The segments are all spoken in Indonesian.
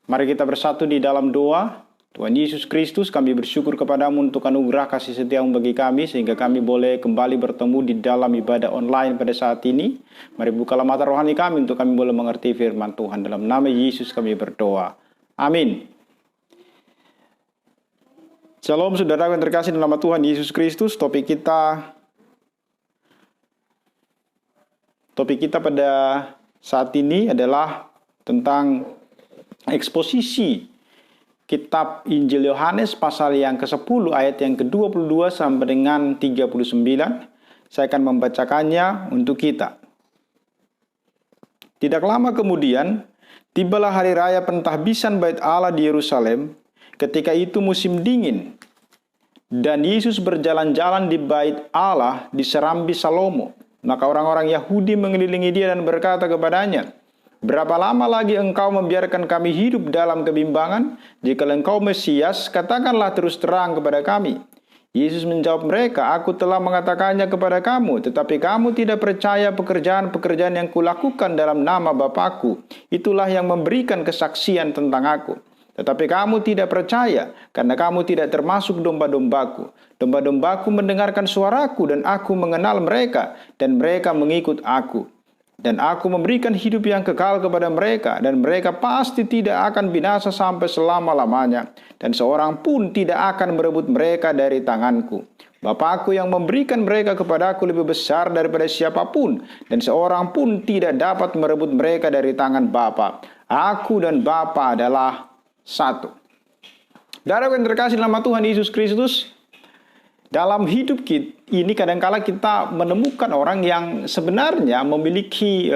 Mari kita bersatu di dalam doa. Tuhan Yesus Kristus, kami bersyukur kepadamu untuk anugerah kasih setiamu bagi kami, sehingga kami boleh kembali bertemu di dalam ibadah online pada saat ini. Mari bukalah mata rohani kami untuk kami boleh mengerti firman Tuhan. Dalam nama Yesus kami berdoa. Amin. Shalom saudara yang terkasih dalam nama Tuhan Yesus Kristus. Topik kita pada saat ini adalah tentang eksposisi Kitab Injil Yohanes pasal yang ke-10 ayat yang ke-22 sampai dengan 39. Saya akan membacakannya untuk kita. Tidak lama kemudian, tibalah hari raya pentahbisan Bait Allah di Yerusalem. Ketika itu musim dingin, dan Yesus berjalan-jalan di Bait Allah di Serambi Salomo. Maka orang-orang Yahudi mengelilingi dia dan berkata kepadanya, "Berapa lama lagi engkau membiarkan kami hidup dalam kebimbangan? Jika engkau Mesias, katakanlah terus terang kepada kami." Yesus menjawab mereka, "Aku telah mengatakannya kepada kamu, tetapi kamu tidak percaya pekerjaan-pekerjaan yang kulakukan dalam nama Bapa-Ku. Itulah yang memberikan kesaksian tentang Aku. Tetapi kamu tidak percaya, karena kamu tidak termasuk domba-dombaku. Domba-dombaku mendengarkan suaraku, dan Aku mengenal mereka, dan mereka mengikut Aku. Dan Aku memberikan hidup yang kekal kepada mereka, dan mereka pasti tidak akan binasa sampai selama-lamanya. Dan seorang pun tidak akan merebut mereka dari tanganku. Bapa-Ku yang memberikan mereka kepadaku lebih besar daripada siapapun, dan seorang pun tidak dapat merebut mereka dari tangan Bapa. Aku dan Bapa adalah satu." Saudara yang terkasih dalam nama Tuhan Yesus Kristus, dalam hidup kita ini kadangkala kita menemukan orang yang sebenarnya memiliki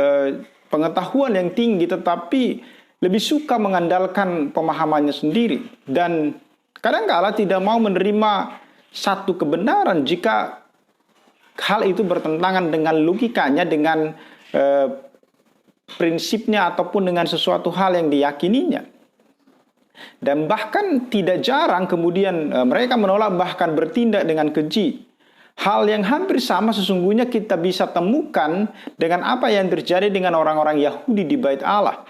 pengetahuan yang tinggi, tetapi lebih suka mengandalkan pemahamannya sendiri, dan kadangkala tidak mau menerima satu kebenaran jika hal itu bertentangan dengan logikanya, dengan prinsipnya, ataupun dengan sesuatu hal yang diyakininya. Dan bahkan tidak jarang kemudian mereka menolak, bahkan bertindak dengan keji. Hal yang hampir sama sesungguhnya kita bisa temukan dengan apa yang terjadi dengan orang-orang Yahudi di Bait Allah.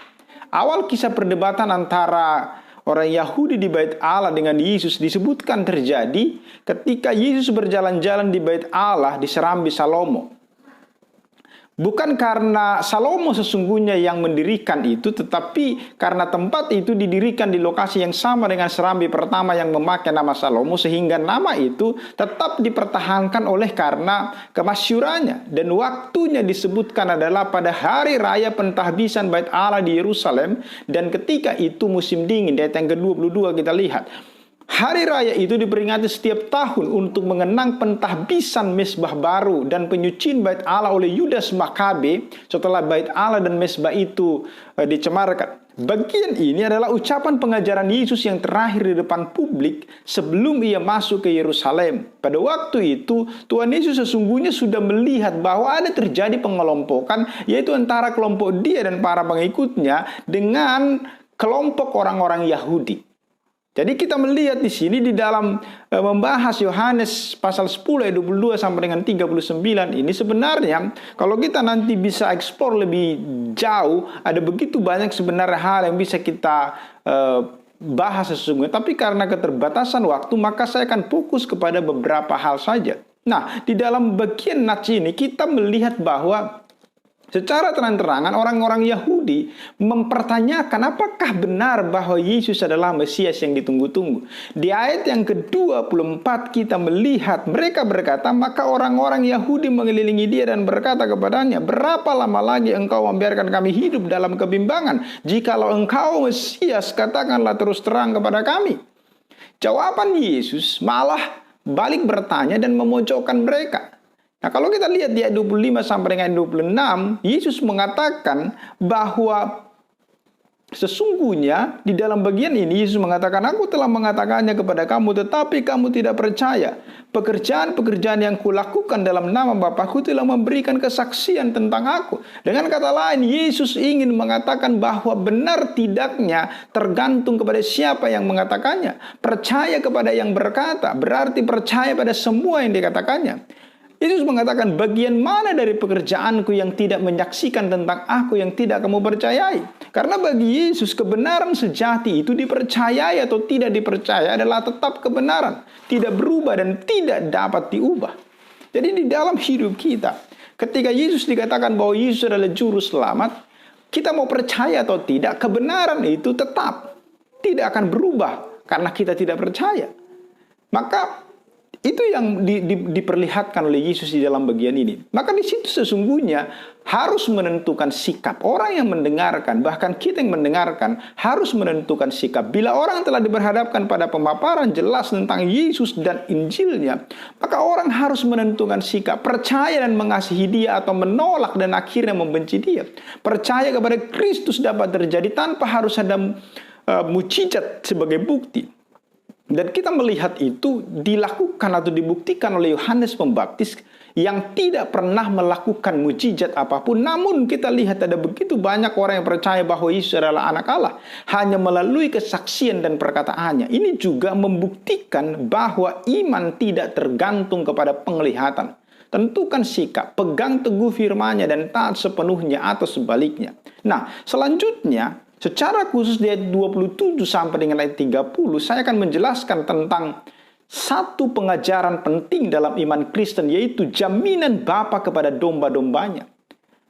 Awal kisah perdebatan antara orang Yahudi di Bait Allah dengan Yesus disebutkan terjadi ketika Yesus berjalan-jalan di Bait Allah di Serambi Salomo. Bukan karena Salomo sesungguhnya yang mendirikan itu, tetapi karena tempat itu didirikan di lokasi yang sama dengan serambi pertama yang memakai nama Salomo, sehingga nama itu tetap dipertahankan oleh karena kemasyhurannya. Dan waktunya disebutkan adalah pada hari raya pentahbisan Bait Allah di Yerusalem, dan ketika itu musim dingin. Di ayat yang ke-22 kita lihat. Hari raya itu diperingati setiap tahun untuk mengenang pentahbisan mezbah baru dan penyucian Bait Allah oleh Yudas Makabe setelah Bait Allah dan mezbah itu dicemarkan. Bagian ini adalah ucapan pengajaran Yesus yang terakhir di depan publik sebelum ia masuk ke Yerusalem. Pada waktu itu, Tuhan Yesus sesungguhnya sudah melihat bahwa ada terjadi pengelompokan, yaitu antara kelompok dia dan para pengikutnya dengan kelompok orang-orang Yahudi. Jadi kita melihat di sini di dalam membahas Yohanes pasal 10 ayat 22 sampai dengan 39 ini, sebenarnya kalau kita nanti bisa eksplor lebih jauh, ada begitu banyak sebenarnya hal yang bisa kita bahas sesungguhnya. Tapi karena keterbatasan waktu, maka saya akan fokus kepada beberapa hal saja. Nah, di dalam bagian nats ini kita melihat bahwa secara terang-terangan orang-orang Yahudi mempertanyakan apakah benar bahwa Yesus adalah Mesias yang ditunggu-tunggu. Di ayat yang ke-24 kita melihat mereka berkata, maka orang-orang Yahudi mengelilingi dia dan berkata kepadanya, "Berapa lama lagi engkau membiarkan kami hidup dalam kebimbangan? Jikalau engkau Mesias, katakanlah terus terang kepada kami." Jawaban Yesus malah balik bertanya dan memojokkan mereka. Nah, kalau kita lihat di ayat 25 sampai dengan 26, Yesus mengatakan bahwa sesungguhnya di dalam bagian ini Yesus mengatakan, "Aku telah mengatakannya kepada kamu, tetapi kamu tidak percaya. Pekerjaan-pekerjaan yang kulakukan dalam nama Bapa-Ku telah memberikan kesaksian tentang Aku." Dengan kata lain, Yesus ingin mengatakan bahwa benar tidaknya tergantung kepada siapa yang mengatakannya. Percaya kepada yang berkata berarti percaya pada semua yang dikatakannya. Yesus mengatakan, bagian mana dari pekerjaanku yang tidak menyaksikan tentang aku yang tidak kamu percayai? Karena bagi Yesus kebenaran sejati itu dipercayai atau tidak dipercaya adalah tetap kebenaran. Tidak berubah dan tidak dapat diubah. Jadi di dalam hidup kita, ketika Yesus dikatakan bahwa Yesus adalah juru selamat, kita mau percaya atau tidak, kebenaran itu tetap tidak akan berubah karena kita tidak percaya. Maka itu yang diperlihatkan oleh Yesus di dalam bagian ini. Maka di situ sesungguhnya harus menentukan sikap. Orang yang mendengarkan, bahkan kita yang mendengarkan, harus menentukan sikap. Bila orang telah diperhadapkan pada pemaparan jelas tentang Yesus dan Injilnya, maka orang harus menentukan sikap. Percaya dan mengasihi dia atau menolak dan akhirnya membenci dia. Percaya kepada Kristus dapat terjadi tanpa harus ada mukjizat sebagai bukti. Dan kita melihat itu dilakukan atau dibuktikan oleh Yohanes Pembaptis yang tidak pernah melakukan mukjizat apapun. Namun kita lihat ada begitu banyak orang yang percaya bahwa Yesus adalah anak Allah hanya melalui kesaksian dan perkataannya. Ini juga membuktikan bahwa iman tidak tergantung kepada penglihatan. Tentukan sikap, pegang teguh firman-Nya dan taat sepenuhnya atau sebaliknya. Nah, selanjutnya secara khusus di ayat 27 sampai dengan ayat 30, saya akan menjelaskan tentang satu pengajaran penting dalam iman Kristen, yaitu jaminan Bapa kepada domba-dombanya.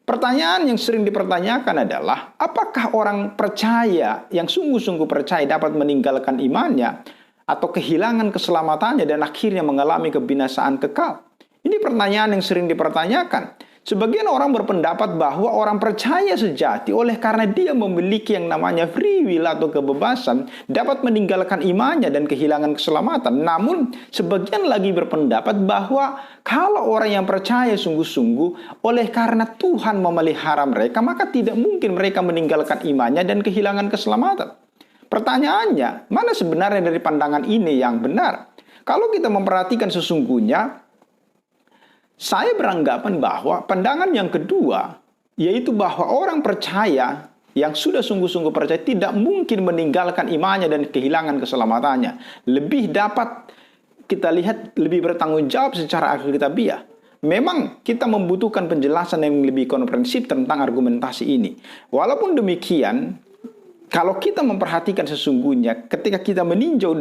Pertanyaan yang sering dipertanyakan adalah, apakah orang percaya yang sungguh-sungguh percaya dapat meninggalkan imannya atau kehilangan keselamatannya dan akhirnya mengalami kebinasaan kekal? Ini pertanyaan yang sering dipertanyakan. Sebagian orang berpendapat bahwa orang percaya sejati oleh karena dia memiliki yang namanya free will atau kebebasan dapat meninggalkan imannya dan kehilangan keselamatan. Namun sebagian lagi berpendapat bahwa kalau orang yang percaya sungguh-sungguh oleh karena Tuhan memelihara mereka, maka tidak mungkin mereka meninggalkan imannya dan kehilangan keselamatan. Pertanyaannya, mana sebenarnya dari pandangan ini yang benar? Kalau kita memperhatikan sesungguhnya, saya beranggapan bahwa pandangan yang kedua, yaitu bahwa orang percaya yang sudah sungguh-sungguh percaya tidak mungkin meninggalkan imannya dan kehilangan keselamatannya. Lebih dapat kita lihat lebih bertanggung jawab secara alkitabiah. Memang kita membutuhkan penjelasan yang lebih komprehensif tentang argumentasi ini. Walaupun demikian, kalau kita memperhatikan sesungguhnya, ketika kita meninjau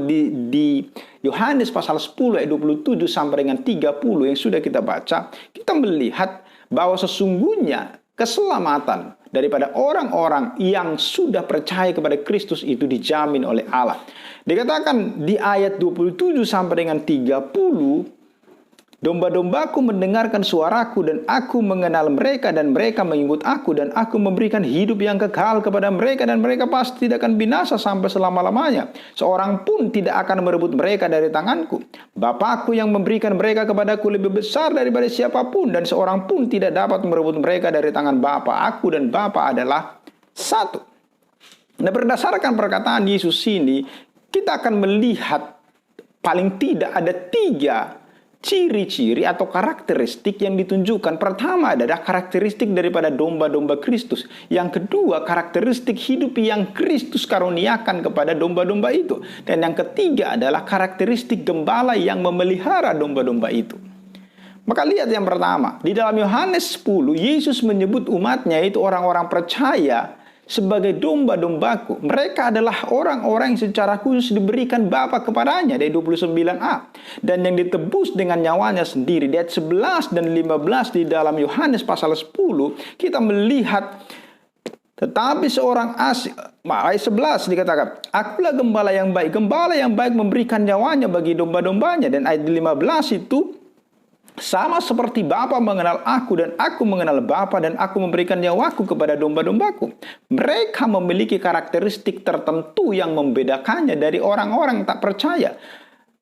di Yohanes pasal 10 ayat 27 sampai dengan 30 yang sudah kita baca, kita melihat bahwa sesungguhnya keselamatan daripada orang-orang yang sudah percaya kepada Kristus itu dijamin oleh Allah. Dikatakan di ayat 27 sampai dengan 30, domba-dombaku mendengarkan suaraku dan aku mengenal mereka dan mereka mengikut aku dan aku memberikan hidup yang kekal kepada mereka dan mereka pasti tidak akan binasa sampai selama-lamanya. Seorang pun tidak akan merebut mereka dari tanganku. Bapakku yang memberikan mereka kepadaku lebih besar daripada siapapun dan seorang pun tidak dapat merebut mereka dari tangan Bapa. Aku dan Bapa adalah satu. Nah, berdasarkan perkataan Yesus ini, kita akan melihat paling tidak ada 3 ciri-ciri atau karakteristik yang ditunjukkan. Pertama adalah karakteristik daripada domba-domba Kristus. Yang kedua, karakteristik hidup yang Kristus karuniakan kepada domba-domba itu. Dan yang ketiga adalah karakteristik gembala yang memelihara domba-domba itu. Maka lihat yang pertama, di dalam Yohanes 10, Yesus menyebut umatnya, itu orang-orang percaya, sebagai domba-dombaku. Mereka adalah orang-orang yang secara khusus diberikan Bapa kepadanya, dari 29a. Dan yang ditebus dengan nyawanya sendiri. Di ayat 11 dan 15 di dalam Yohanes pasal 10, kita melihat, tetapi seorang asing, ayat 11 dikatakan, akulah gembala yang baik. Gembala yang baik memberikan nyawanya bagi domba-dombanya. Dan ayat 15 itu, sama seperti Bapa mengenal aku dan aku mengenal Bapa dan aku memberikan nyawaku kepada domba-dombaku. Mereka memiliki karakteristik tertentu yang membedakannya dari orang-orang tak percaya.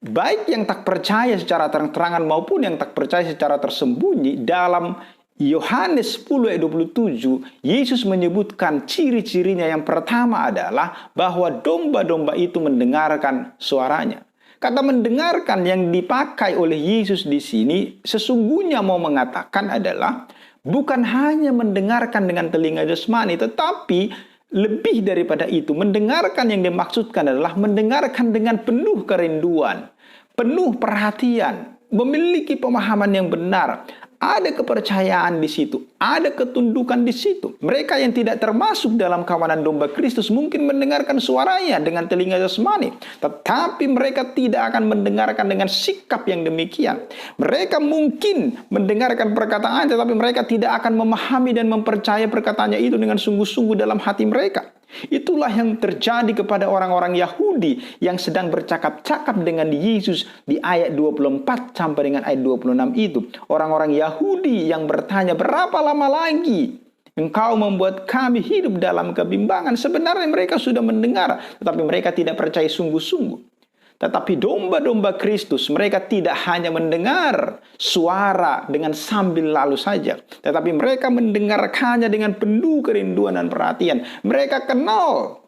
Baik yang tak percaya secara terang-terangan maupun yang tak percaya secara tersembunyi. Dalam Yohanes 10 ayat 27, Yesus menyebutkan ciri-cirinya. Yang pertama adalah bahwa domba-domba itu mendengarkan suaranya. Kata mendengarkan yang dipakai oleh Yesus di sini sesungguhnya mau mengatakan adalah bukan hanya mendengarkan dengan telinga jasmani, tetapi lebih daripada itu. Mendengarkan yang dimaksudkan adalah mendengarkan dengan penuh kerinduan, penuh perhatian, memiliki pemahaman yang benar. Ada kepercayaan di situ, ada ketundukan di situ. Mereka yang tidak termasuk dalam kawanan domba Kristus mungkin mendengarkan suaranya dengan telinga jasmani, tetapi mereka tidak akan mendengarkan dengan sikap yang demikian. Mereka mungkin mendengarkan perkataan, tetapi mereka tidak akan memahami dan mempercayai perkataannya itu dengan sungguh-sungguh dalam hati mereka. Itulah yang terjadi kepada orang-orang Yahudi yang sedang bercakap-cakap dengan Yesus di ayat 24 sampai dengan ayat 26 itu. Orang-orang Yahudi yang bertanya, berapa lama lagi engkau membuat kami hidup dalam kebimbangan? Sebenarnya mereka sudah mendengar, tetapi mereka tidak percaya sungguh-sungguh. Tetapi domba-domba Kristus, mereka tidak hanya mendengar suara dengan sambil lalu saja, tetapi mereka mendengarkannya dengan penuh kerinduan dan perhatian. Mereka kenal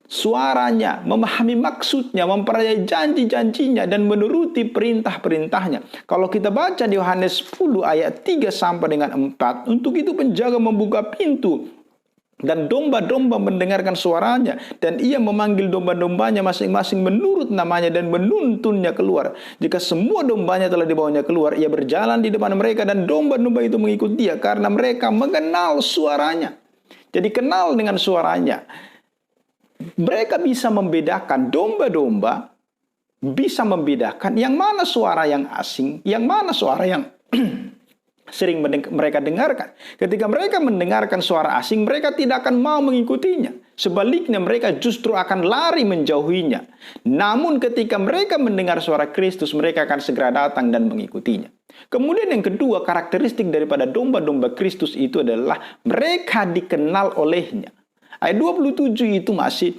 suaranya, memahami maksudnya, mempercayai janji-janjinya, dan menuruti perintah-perintahnya. Kalau kita baca di Yohanes 10 ayat 3 sampai dengan 4, untuk itu penjaga membuka pintu, dan domba-domba mendengarkan suaranya, dan ia memanggil domba-dombanya masing-masing menurut namanya dan menuntunnya keluar. Jika semua dombanya telah dibawanya keluar, ia berjalan di depan mereka, dan domba-domba itu mengikut dia karena mereka mengenal suaranya. Jadi kenal dengan suaranya. Mereka bisa membedakan, domba-domba bisa membedakan yang mana suara yang asing, yang mana suara yang sering mereka dengarkan. Ketika mereka mendengarkan suara asing, mereka tidak akan mau mengikutinya. Sebaliknya, mereka justru akan lari menjauhinya. Namun ketika mereka mendengar suara Kristus, mereka akan segera datang dan mengikutinya. Kemudian yang kedua, karakteristik daripada domba-domba Kristus itu adalah mereka dikenal olehnya. Ayat 27 itu masih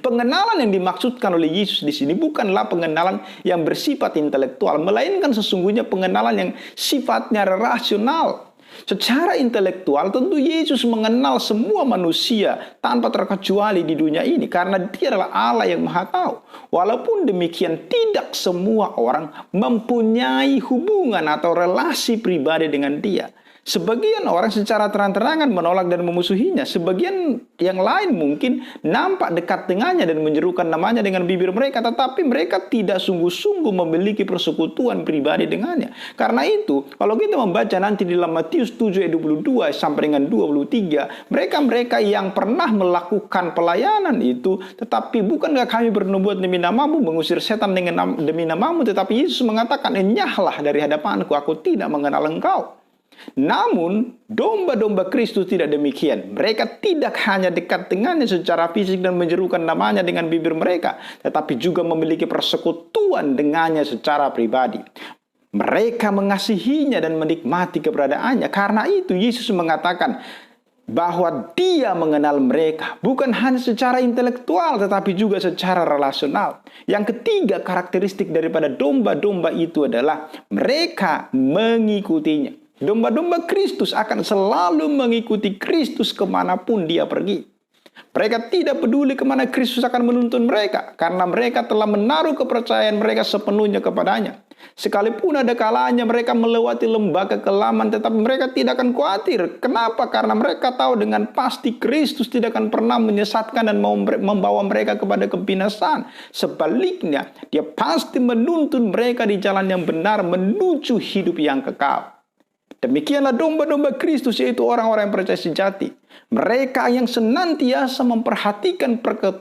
pengenalan yang dimaksudkan oleh Yesus di sini bukanlah pengenalan yang bersifat intelektual, melainkan sesungguhnya pengenalan yang sifatnya rasional. Secara intelektual tentu Yesus mengenal semua manusia tanpa terkecuali di dunia ini karena Dia adalah Allah yang Maha Tahu. Walaupun demikian, tidak semua orang mempunyai hubungan atau relasi pribadi dengan Dia. Sebagian orang secara terang-terangan menolak dan memusuhinya. Sebagian yang lain mungkin nampak dekat dengannya dan menyerukan namanya dengan bibir mereka. Tetapi mereka tidak sungguh-sungguh memiliki persekutuan pribadi dengannya. Karena itu, kalau kita membaca nanti di dalam Matius 7 ayat 22 sampai dengan 23. Mereka-mereka yang pernah melakukan pelayanan itu. Tetapi bukankah kami bernubuat demi namamu, mengusir setan demi namamu. Tetapi Yesus mengatakan, enyahlah dari hadapanku, aku tidak mengenal engkau. Namun, domba-domba Kristus tidak demikian. Mereka tidak hanya dekat dengannya secara fisik dan menyerukan namanya dengan bibir mereka, tetapi juga memiliki persekutuan dengannya secara pribadi. Mereka mengasihinya dan menikmati keberadaannya. Karena itu, Yesus mengatakan bahwa Dia mengenal mereka, bukan hanya secara intelektual, tetapi juga secara relasional. Yang ketiga, karakteristik daripada domba-domba itu adalah mereka mengikutinya. Domba-domba Kristus akan selalu mengikuti Kristus kemanapun Dia pergi. Mereka tidak peduli kemana Kristus akan menuntun mereka, karena mereka telah menaruh kepercayaan mereka sepenuhnya kepadanya. Sekalipun ada kalanya mereka melewati lembaga kelaman, tetapi mereka tidak akan khawatir. Kenapa? Karena mereka tahu dengan pasti Kristus tidak akan pernah menyesatkan dan membawa mereka kepada kebinasaan. Sebaliknya, Dia pasti menuntun mereka di jalan yang benar menuju hidup yang kekal. Demikianlah domba-domba Kristus, yaitu orang-orang yang percaya sejati. Mereka yang senantiasa memperhatikan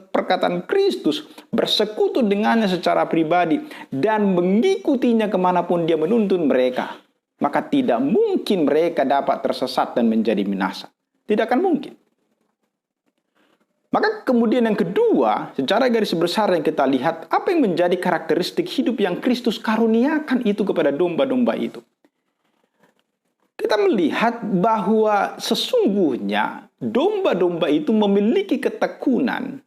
perkataan Kristus, bersekutu dengannya secara pribadi, dan mengikutinya kemanapun Dia menuntun mereka. Maka tidak mungkin mereka dapat tersesat dan menjadi binasa. Tidak akan mungkin. Maka kemudian yang kedua, secara garis besar yang kita lihat, apa yang menjadi karakteristik hidup yang Kristus karuniakan itu kepada domba-domba itu. Kita melihat bahwa sesungguhnya domba-domba itu memiliki ketekunan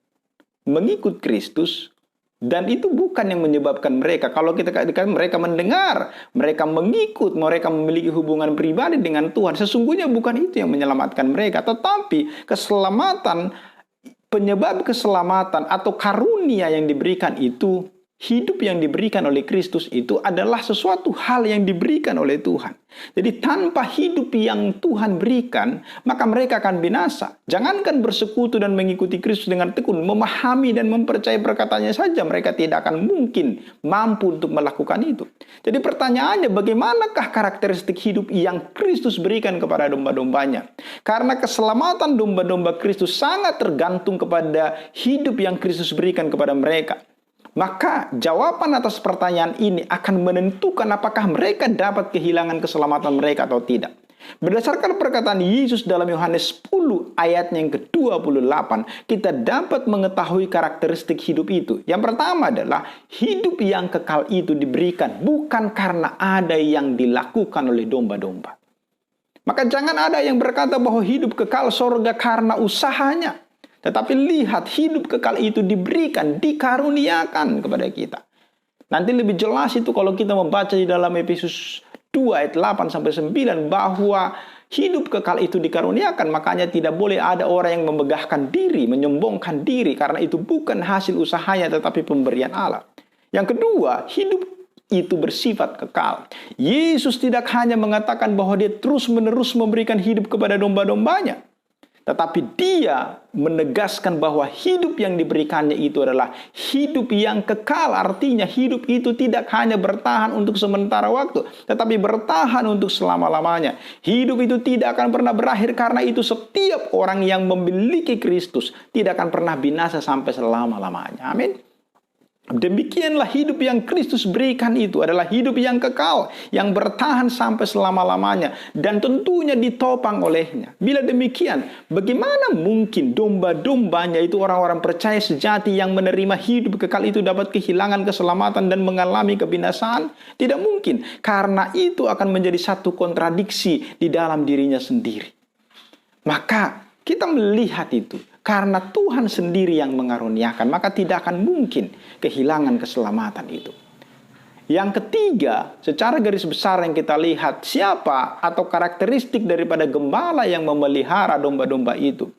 mengikut Kristus, dan itu bukan yang menyebabkan mereka. Kalau kita katakan mereka mendengar, mereka mengikut, mereka memiliki hubungan pribadi dengan Tuhan, sesungguhnya bukan itu yang menyelamatkan mereka, tetapi keselamatan, penyebab keselamatan atau karunia yang diberikan itu hidup yang diberikan oleh Kristus itu adalah sesuatu hal yang diberikan oleh Tuhan. Jadi tanpa hidup yang Tuhan berikan, maka mereka akan binasa. Jangankan bersekutu dan mengikuti Kristus dengan tekun, memahami dan mempercayai perkataannya saja, mereka tidak akan mungkin mampu untuk melakukan itu. Jadi pertanyaannya, bagaimanakah karakteristik hidup yang Kristus berikan kepada domba-dombanya? Karena keselamatan domba-domba Kristus sangat tergantung kepada hidup yang Kristus berikan kepada mereka. Maka jawaban atas pertanyaan ini akan menentukan apakah mereka dapat kehilangan keselamatan mereka atau tidak. Berdasarkan perkataan Yesus dalam Yohanes 10 ayatnya yang ke-28, kita dapat mengetahui karakteristik hidup itu. Yang pertama adalah hidup yang kekal itu diberikan bukan karena ada yang dilakukan oleh domba-domba. Maka jangan ada yang berkata bahwa hidup kekal surga karena usahanya. Tetapi lihat, hidup kekal itu diberikan, dikaruniakan kepada kita. Nanti lebih jelas itu kalau kita membaca di dalam Efesus 2 ayat 8-9 bahwa hidup kekal itu dikaruniakan. Makanya tidak boleh ada orang yang memegahkan diri, menyombongkan diri, karena itu bukan hasil usahanya tetapi pemberian Allah. Yang kedua, hidup itu bersifat kekal. Yesus tidak hanya mengatakan bahwa dia terus-menerus memberikan hidup kepada domba-dombanya, tetapi dia menegaskan bahwa hidup yang diberikannya itu adalah hidup yang kekal. Artinya hidup itu tidak hanya bertahan untuk sementara waktu, tetapi bertahan untuk selama-lamanya. Hidup itu tidak akan pernah berakhir, karena itu setiap orang yang memiliki Kristus tidak akan pernah binasa sampai selama-lamanya. Amin. Demikianlah hidup yang Kristus berikan itu adalah hidup yang kekal, yang bertahan sampai selama-lamanya, dan tentunya ditopang olehnya. Bila demikian, bagaimana mungkin domba-dombanya itu orang-orang percaya sejati yang menerima hidup kekal itu dapat kehilangan keselamatan dan mengalami kebinasaan? Tidak mungkin, karena itu akan menjadi satu kontradiksi di dalam dirinya sendiri. Maka kita melihat itu, karena Tuhan sendiri yang mengaruniakan, maka tidak akan mungkin kehilangan keselamatan itu. Yang ketiga, secara garis besar yang kita lihat, siapa atau karakteristik daripada gembala yang memelihara domba-domba itu.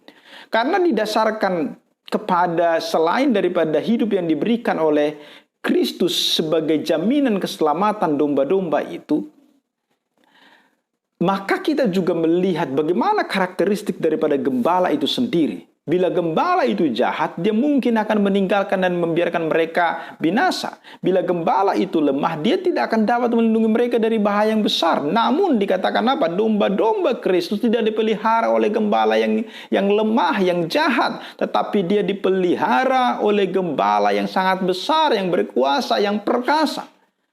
Karena didasarkan kepada selain daripada hidup yang diberikan oleh Kristus sebagai jaminan keselamatan domba-domba itu, maka kita juga melihat bagaimana karakteristik daripada gembala itu sendiri. Bila gembala itu jahat, dia mungkin akan meninggalkan dan membiarkan mereka binasa. Bila gembala itu lemah, dia tidak akan dapat melindungi mereka dari bahaya yang besar. Namun dikatakan apa? Domba-domba Kristus tidak dipelihara oleh gembala yang lemah, yang jahat. Tetapi dia dipelihara oleh gembala yang sangat besar, yang berkuasa, yang perkasa.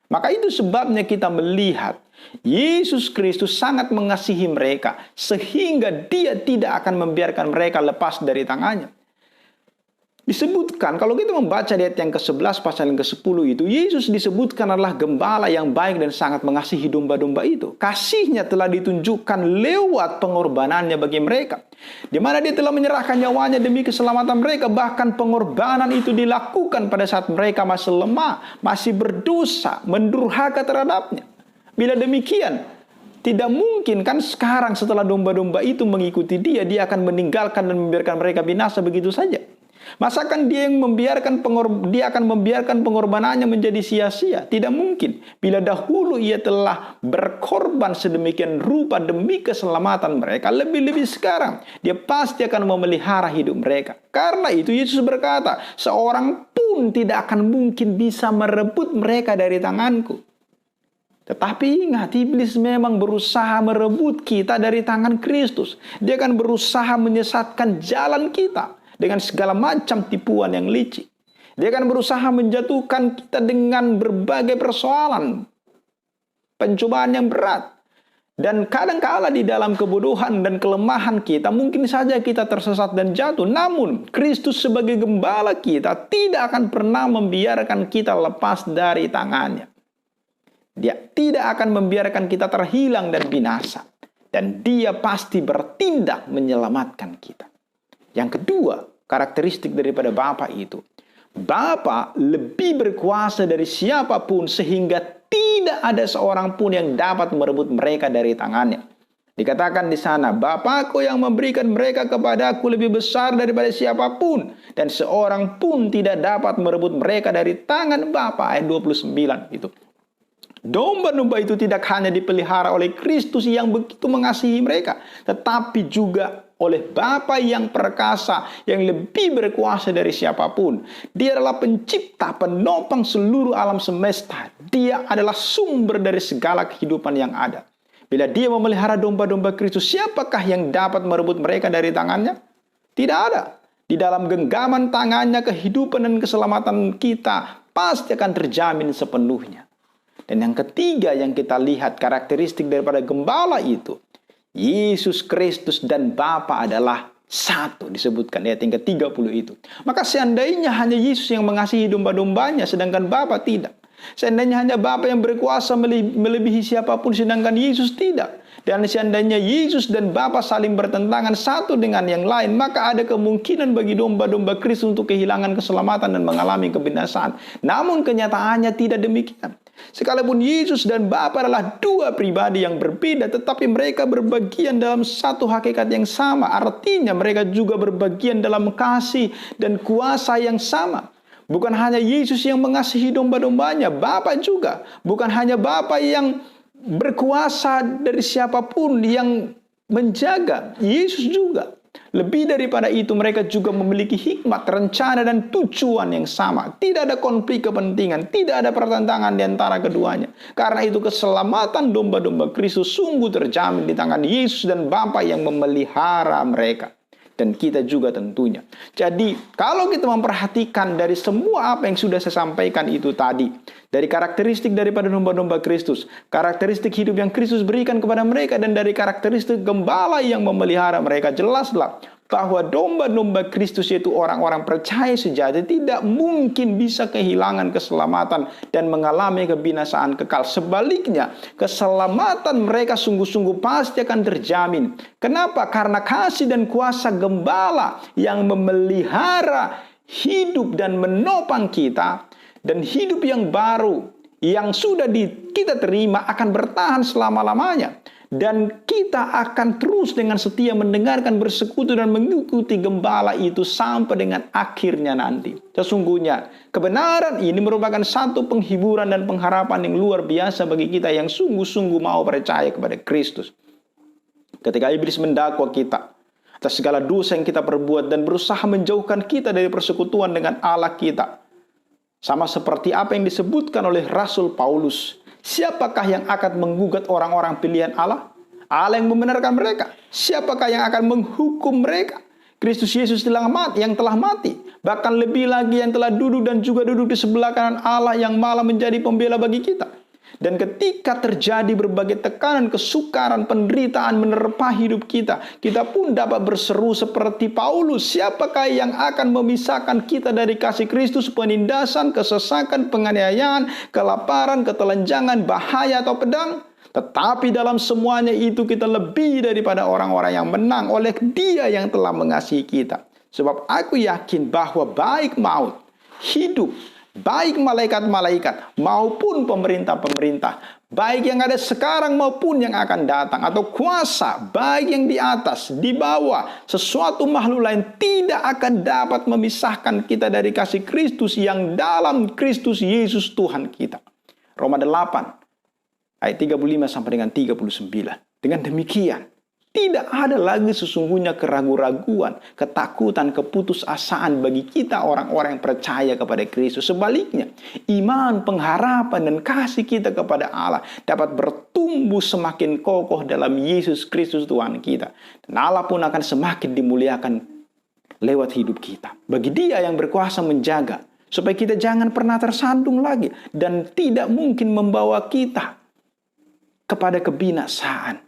Maka itu sebabnya kita melihat Yesus Kristus sangat mengasihi mereka, sehingga dia tidak akan membiarkan mereka lepas dari tangannya. Disebutkan, kalau kita membaca di ayat yang ke-11 pasal yang ke-10 itu, Yesus disebutkan adalah gembala yang baik dan sangat mengasihi domba-domba itu. Kasihnya telah ditunjukkan lewat pengorbanannya bagi mereka, di mana dia telah menyerahkan nyawanya demi keselamatan mereka. Bahkan pengorbanan itu dilakukan pada saat mereka masih lemah, masih berdosa, mendurhaka terhadapnya. Bila demikian, tidak mungkin kan sekarang setelah domba-domba itu mengikuti dia akan meninggalkan dan membiarkan mereka binasa begitu saja. Masakan dia akan membiarkan pengorbanannya menjadi sia-sia? Tidak mungkin. Bila dahulu ia telah berkorban sedemikian rupa demi keselamatan mereka, lebih-lebih sekarang dia pasti akan memelihara hidup mereka. Karena itu Yesus berkata, seorang pun tidak akan mungkin bisa merebut mereka dari tanganku. Tetapi ingat, iblis memang berusaha merebut kita dari tangan Kristus. Dia akan berusaha menyesatkan jalan kita dengan segala macam tipuan yang licik. Dia akan berusaha menjatuhkan kita dengan berbagai persoalan, pencobaan yang berat. Dan kadang-kala di dalam kebodohan dan kelemahan kita, mungkin saja kita tersesat dan jatuh. Namun, Kristus sebagai gembala kita tidak akan pernah membiarkan kita lepas dari tangannya. Dia tidak akan membiarkan kita terhilang dan binasa. Dan dia pasti bertindak menyelamatkan kita. Yang kedua, karakteristik daripada Bapa itu. Bapa lebih berkuasa dari siapapun, sehingga tidak ada seorang pun yang dapat merebut mereka dari tangannya. Dikatakan di sana, Bapakku yang memberikan mereka kepadaku lebih besar daripada siapapun, dan seorang pun tidak dapat merebut mereka dari tangan Bapa. Ayat 29 itu. Domba-domba itu tidak hanya dipelihara oleh Kristus yang begitu mengasihi mereka, tetapi juga oleh Bapa yang perkasa, yang lebih berkuasa dari siapapun. Dia adalah pencipta, penopang seluruh alam semesta. Dia adalah sumber dari segala kehidupan yang ada. Bila dia memelihara domba-domba Kristus, siapakah yang dapat merebut mereka dari tangannya? Tidak ada. Di dalam genggaman tangannya, kehidupan dan keselamatan kita pasti akan terjamin sepenuhnya. Dan yang ketiga yang kita lihat karakteristik daripada gembala itu, Yesus Kristus dan Bapa adalah satu, disebutkan ayat yang ke-30 itu. Maka seandainya hanya Yesus yang mengasihi domba-dombanya, sedangkan Bapa tidak. Seandainya hanya Bapa yang berkuasa melebihi siapapun, sedangkan Yesus tidak. Dan seandainya Yesus dan Bapa saling bertentangan satu dengan yang lain, maka ada kemungkinan bagi domba-domba Kristus untuk kehilangan keselamatan dan mengalami kebinasaan. Namun kenyataannya tidak demikian. Sekalipun Yesus dan Bapa adalah dua pribadi yang berbeda, tetapi mereka berbagian dalam satu hakikat yang sama. Artinya mereka juga berbagian dalam kasih dan kuasa yang sama. Bukan hanya Yesus yang mengasihi domba-dombanya, Bapa juga. Bukan hanya Bapa yang berkuasa dari siapapun yang menjaga, Yesus juga. Lebih daripada itu, mereka juga memiliki hikmat, rencana, dan tujuan yang sama. Tidak ada konflik kepentingan, tidak ada pertentangan di antara keduanya. Karena itu keselamatan domba-domba Kristus sungguh terjamin di tangan Yesus dan Bapa yang memelihara mereka. Dan kita juga tentunya. Jadi kalau kita memperhatikan dari semua apa yang sudah saya sampaikan itu tadi, dari karakteristik daripada domba-domba Kristus, karakteristik hidup yang Kristus berikan kepada mereka, dan dari karakteristik gembala yang memelihara mereka, jelaslah bahwa domba-domba Kristus yaitu orang-orang percaya sejati tidak mungkin bisa kehilangan keselamatan dan mengalami kebinasaan kekal. Sebaliknya, keselamatan mereka sungguh-sungguh pasti akan terjamin. Kenapa? Karena kasih dan kuasa gembala yang memelihara hidup dan menopang kita, dan hidup yang baru yang sudah kita terima akan bertahan selama-lamanya. Dan kita akan terus dengan setia mendengarkan, bersekutu, dan mengikuti gembala itu sampai dengan akhirnya nanti. Sesungguhnya kebenaran ini merupakan satu penghiburan dan pengharapan yang luar biasa bagi kita yang sungguh-sungguh mau percaya kepada Kristus. Ketika iblis mendakwa kita atas segala dosa yang kita perbuat dan berusaha menjauhkan kita dari persekutuan dengan Allah kita, sama seperti apa yang disebutkan oleh Rasul Paulus, siapakah yang akan menggugat orang-orang pilihan Allah? Allah yang membenarkan mereka. Siapakah yang akan menghukum mereka? Kristus Yesus yang telah mati. Bahkan lebih lagi yang telah duduk dan juga duduk di sebelah kanan Allah yang malah menjadi pembela bagi kita. Dan ketika terjadi berbagai tekanan, kesukaran, penderitaan menerpa hidup kita, kita pun dapat berseru seperti Paulus, siapakah yang akan memisahkan kita dari kasih Kristus? Penindasan, kesesakan, penganiayaan, kelaparan, ketelanjangan, bahaya atau pedang? Tetapi dalam semuanya itu kita lebih daripada orang-orang yang menang oleh Dia yang telah mengasihi kita. Sebab aku yakin bahwa baik maut, hidup, baik malaikat-malaikat maupun pemerintah-pemerintah, baik yang ada sekarang maupun yang akan datang, atau kuasa, baik yang di atas, di bawah, sesuatu makhluk lain tidak akan dapat memisahkan kita dari kasih Kristus yang dalam Kristus Yesus Tuhan kita. Roma 8 ayat 35 sampai dengan 39. Dengan demikian, tidak ada lagi sesungguhnya keraguan-raguan, ketakutan, keputusasaan bagi kita orang-orang yang percaya kepada Kristus. Sebaliknya, iman, pengharapan, dan kasih kita kepada Allah dapat bertumbuh semakin kokoh dalam Yesus Kristus Tuhan kita. Dan Allah pun akan semakin dimuliakan lewat hidup kita. Bagi Dia yang berkuasa menjaga, supaya kita jangan pernah tersandung lagi, dan tidak mungkin membawa kita kepada kebinasaan.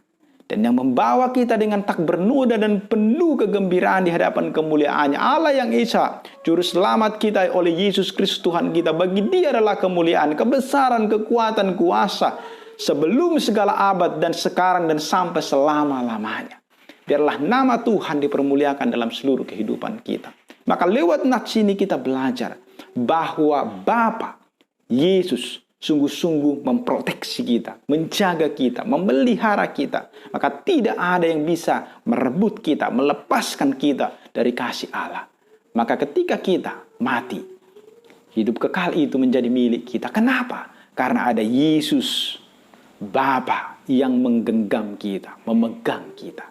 Dan yang membawa kita dengan tak bernoda dan penuh kegembiraan di hadapan kemuliaannya. Allah yang Esa, Juru Selamat kita oleh Yesus Kristus Tuhan kita. Bagi Dia adalah kemuliaan, kebesaran, kekuatan, kuasa sebelum segala abad dan sekarang dan sampai selama-lamanya. Biarlah nama Tuhan dipermuliakan dalam seluruh kehidupan kita. Maka lewat nats ini kita belajar bahwa Bapa, Yesus, sungguh-sungguh memproteksi kita, menjaga kita, memelihara kita, maka tidak ada yang bisa merebut kita, melepaskan kita dari kasih Allah. Maka ketika kita mati, hidup kekal itu menjadi milik kita. Kenapa? Karena ada Yesus, Bapa yang menggenggam kita, memegang kita.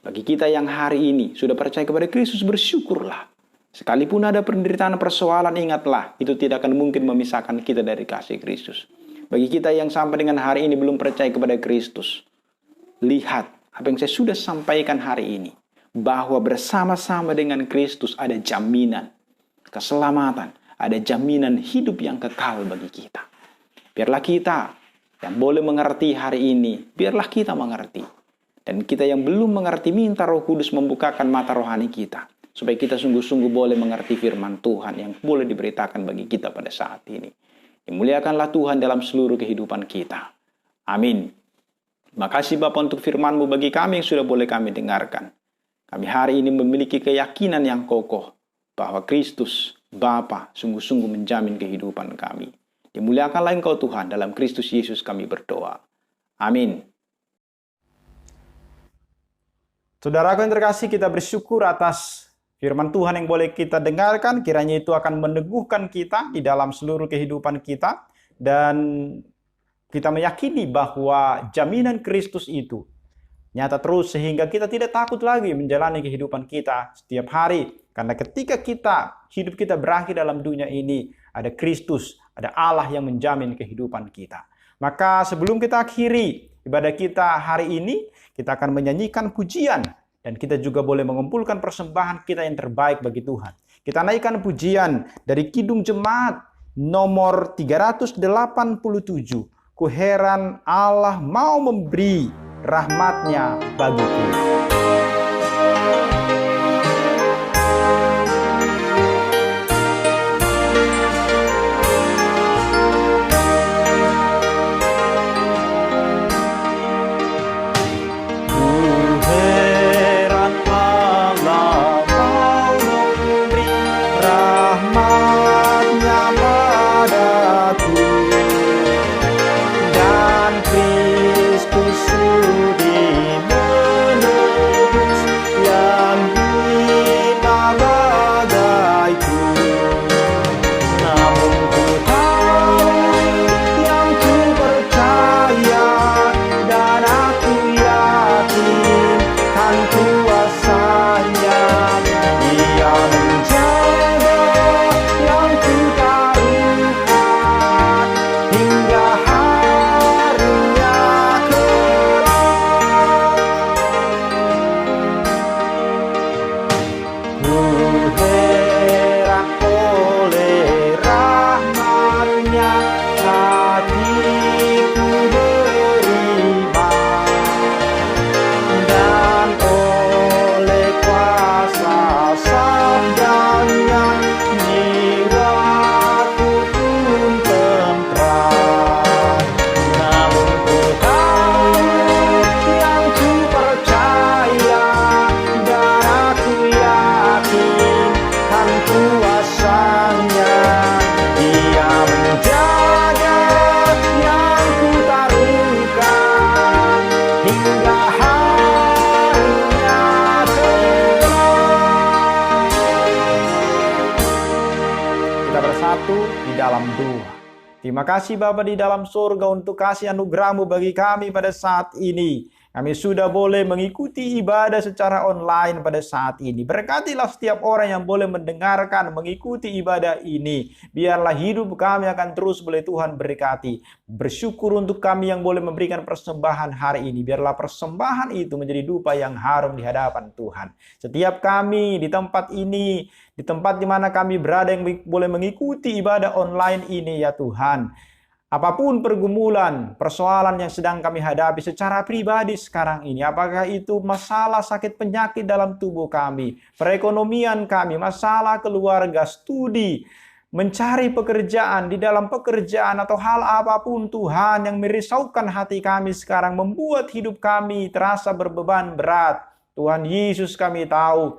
Bagi kita yang hari ini sudah percaya kepada Kristus, bersyukurlah. Sekalipun ada penderitaan, persoalan, ingatlah, itu tidak akan mungkin memisahkan kita dari kasih Kristus. Bagi kita yang sampai dengan hari ini belum percaya kepada Kristus, lihat apa yang saya sudah sampaikan hari ini, bahwa bersama-sama dengan Kristus ada jaminan keselamatan, ada jaminan hidup yang kekal bagi kita. Biarlah kita yang boleh mengerti hari ini, biarlah kita mengerti. Dan kita yang belum mengerti, minta Roh Kudus membukakan mata rohani kita, supaya kita sungguh-sungguh boleh mengerti firman Tuhan yang boleh diberitakan bagi kita pada saat ini. Dimuliakanlah Tuhan dalam seluruh kehidupan kita. Amin. Makasih Bapa untuk firman-Mu bagi kami yang sudah boleh kami dengarkan. Kami hari ini memiliki keyakinan yang kokoh bahwa Kristus, Bapa, sungguh-sungguh menjamin kehidupan kami. Dimuliakanlah Engkau Tuhan, dalam Kristus Yesus kami berdoa. Amin. Saudaraku yang terkasih, kita bersyukur atas firman Tuhan yang boleh kita dengarkan. Kiranya itu akan meneguhkan kita di dalam seluruh kehidupan kita. Dan kita meyakini bahwa jaminan Kristus itu nyata terus, sehingga kita tidak takut lagi menjalani kehidupan kita setiap hari. Karena ketika hidup kita berakhir dalam dunia ini, ada Kristus, ada Allah yang menjamin kehidupan kita. Maka sebelum kita akhiri ibadah kita hari ini, kita akan menyanyikan pujian. Dan kita juga boleh mengumpulkan persembahan kita yang terbaik bagi Tuhan. Kita naikkan pujian dari Kidung Jemaat nomor 387. Ku heran Allah mau memberi rahmatnya bagiku. Terima kasih Bapa di dalam surga untuk kasih anugerah-Mu bagi kami pada saat ini. Kami sudah boleh mengikuti ibadah secara online pada saat ini. Berkatilah setiap orang yang boleh mendengarkan, mengikuti ibadah ini. Biarlah hidup kami akan terus boleh Tuhan berkati. Bersyukur untuk kami yang boleh memberikan persembahan hari ini. Biarlah persembahan itu menjadi dupa yang harum di hadapan Tuhan. Setiap kami di tempat ini, di tempat di mana kami berada yang boleh mengikuti ibadah online ini ya Tuhan. Apapun pergumulan, persoalan yang sedang kami hadapi secara pribadi sekarang ini, apakah itu masalah sakit penyakit dalam tubuh kami, perekonomian kami, masalah keluarga, studi, mencari pekerjaan, di dalam pekerjaan atau hal apapun Tuhan yang merisaukan hati kami sekarang, membuat hidup kami terasa berbeban berat. Tuhan Yesus, kami tahu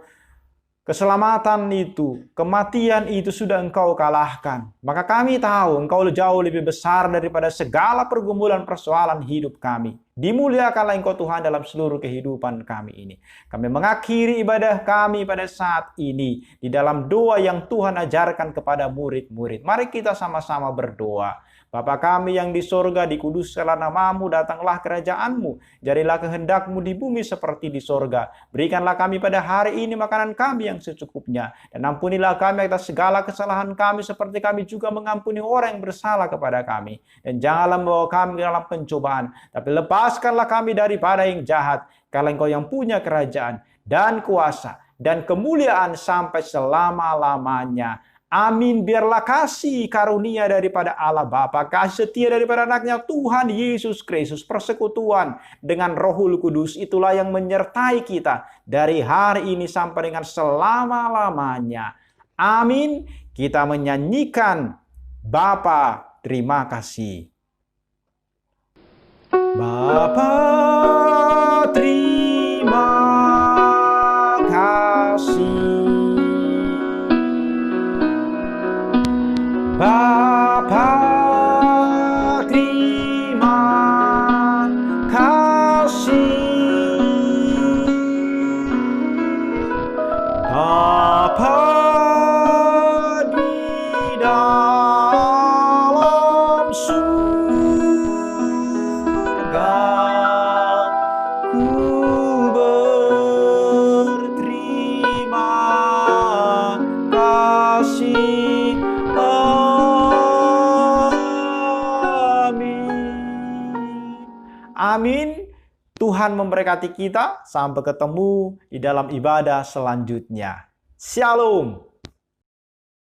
keselamatan itu, kematian itu sudah Engkau kalahkan. Maka kami tahu Engkau jauh lebih besar daripada segala pergumulan persoalan hidup kami. Dimuliakanlah Engkau Tuhan dalam seluruh kehidupan kami ini. Kami mengakhiri ibadah kami pada saat ini di dalam doa yang Tuhan ajarkan kepada murid-murid. Mari kita sama-sama berdoa. Bapa kami yang di sorga, dikuduskanlah namamu, datanglah kerajaan-Mu. Jadilah kehendak-Mu di bumi seperti di sorga. Berikanlah kami pada hari ini makanan kami yang secukupnya. Dan ampunilah kami atas segala kesalahan kami seperti kami juga mengampuni orang yang bersalah kepada kami. Dan janganlah membawa kami ke dalam pencobaan, tapi lepaskanlah kami daripada yang jahat. Karena Engkau yang punya kerajaan dan kuasa dan kemuliaan sampai selama-lamanya. Amin. Biarlah kasih karunia daripada Allah Bapa, kasih setia daripada anaknya Tuhan Yesus Kristus, persekutuan dengan Rohul Kudus, itulah yang menyertai kita dari hari ini sampai dengan selama-lamanya. Amin. Kita menyanyikan Bapa, terima kasih. Bapa, terima kasih. Bapa, terima kasih. Bapa di dalam surga, ku berterima kasih. Amin. Tuhan memberkati kita. Sampai ketemu di dalam ibadah selanjutnya. Shalom.